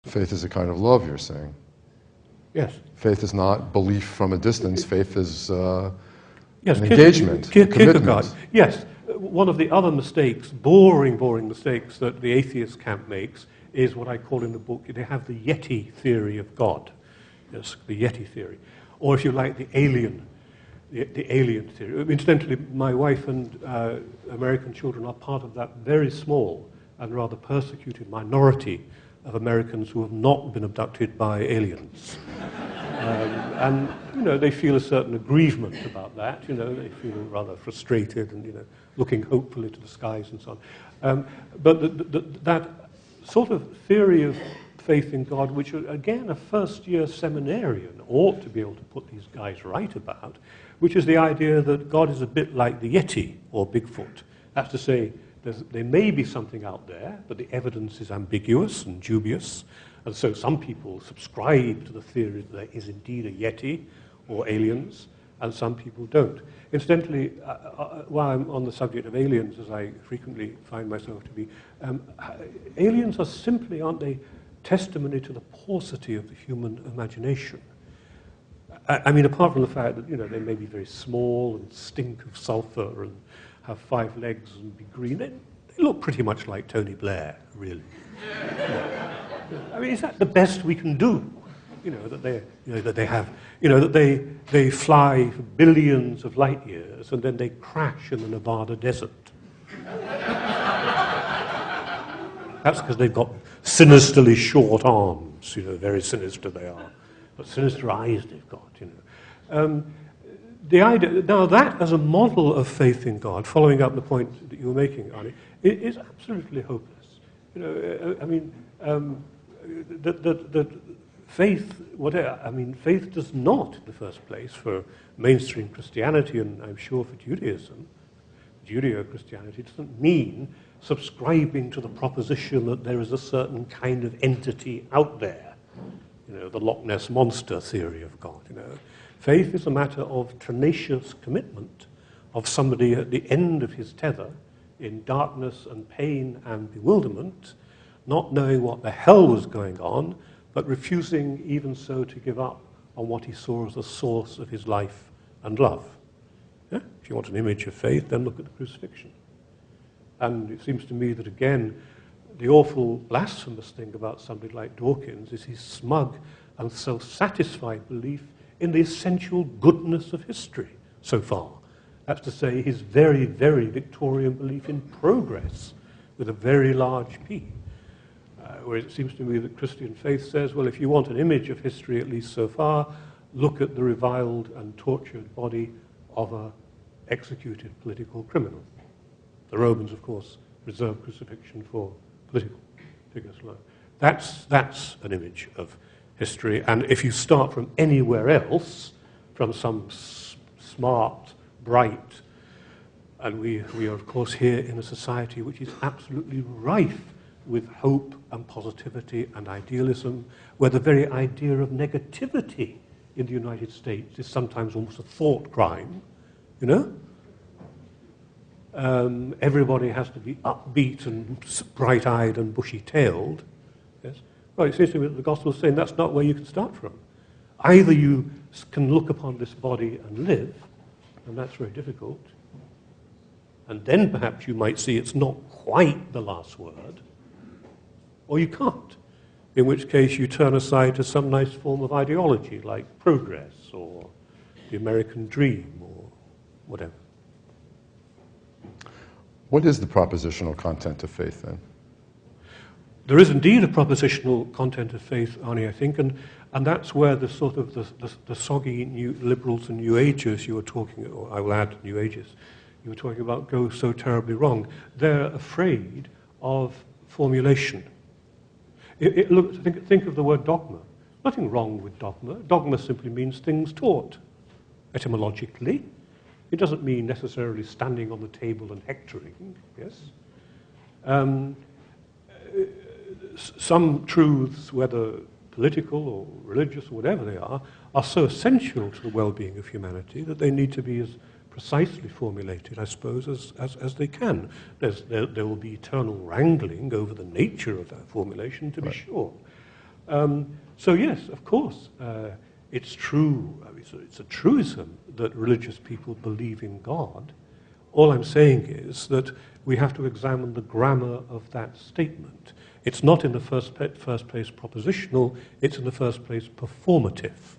Faith is a kind of love, you're saying. Yes. Faith is not belief from a distance. Faith is Yes, an engagement, a Kierkegaard. commitment. Yes. One of the other mistakes, boring mistakes that the atheist camp makes is what I call in the book, they have the Yeti theory of God. Yes, the Yeti theory. Or if you like, the alien theory. Incidentally, my wife and American children are part of that very small and rather persecuted minority of Americans who have not been abducted by aliens. And, they feel a certain aggrievement about that. They feel rather frustrated and, looking hopefully to the skies and so on. But that sort of theory of faith in God, which, again, a first-year seminarian ought to be able to put these guys right about, which is the idea that God is a bit like the Yeti or Bigfoot. That's to say, there may be something out there, but the evidence is ambiguous and dubious, and so some people subscribe to the theory that there is indeed a Yeti or aliens, and some people don't. Incidentally, while I'm on the subject of aliens, as I frequently find myself to be, aliens are simply, aren't they, testimony to the paucity of the human imagination. I mean, apart from the fact that, they may be very small and stink of sulfur and have 5 legs and be green, they look pretty much like Tony Blair, really. I mean, is that the best we can do? That they have, that they fly for billions of light years and then they crash in the Nevada desert. That's because they've got sinisterly short arms, very sinister they are. But sinister eyes they've got, The idea, now that as a model of faith in God, following up the point that you were making, Arnie, it is absolutely hopeless. That faith, faith does not, in the first place, for mainstream Christianity, and I'm sure for Judaism, Judeo-Christianity, doesn't mean subscribing to the proposition that there is a certain kind of entity out there, the Loch Ness Monster theory of God. Faith is a matter of tenacious commitment of somebody at the end of his tether in darkness and pain and bewilderment, not knowing what the hell was going on, but refusing even so to give up on what he saw as the source of his life and love. Yeah? If you want an image of faith, then look at the crucifixion. And it seems to me that, again, the awful blasphemous thing about somebody like Dawkins is his smug and self-satisfied belief in the essential goodness of history so far. That's to say, his very, very Victorian belief in progress with a very large P. Whereas it seems to me that Christian faith says, well, if you want an image of history, at least so far, look at the reviled and tortured body of an executed political criminal. The Romans, of course, reserved crucifixion for political figures. That's an image of history. And if you start from anywhere else, from some smart, bright, and we are, of course, here in a society which is absolutely rife with hope and positivity and idealism, where the very idea of negativity in the United States is sometimes almost a thought crime, everybody has to be upbeat and bright-eyed and bushy-tailed. Yes? Well, it seems to me that the gospel is saying that's not where you can start from. Either you can look upon this body and live, and that's very difficult, and then perhaps you might see it's not quite the last word, or you can't, in which case you turn aside to some nice form of ideology like progress or the American dream or whatever. What is the propositional content of faith, then? There is indeed a propositional content of faith, Arnie, I think, and that's where the sort of the soggy new liberals and New Agers you were talking, or I will add New Agers, you were talking about go so terribly wrong. They're afraid of formulation. Look, think of the word dogma. Nothing wrong with dogma. Dogma simply means things taught. Etymologically, it doesn't mean necessarily standing on the table and hectoring, yes? Some truths, whether political or religious or whatever they are so essential to the well-being of humanity that they need to be as precisely formulated, I suppose, as they can. There will be eternal wrangling over the nature of that formulation, to be sure. So yes, of course, it's true. I mean, so it's a truism that religious people believe in God. All I'm saying is that we have to examine the grammar of that statement. It's not in the first place propositional, it's in the first place performative.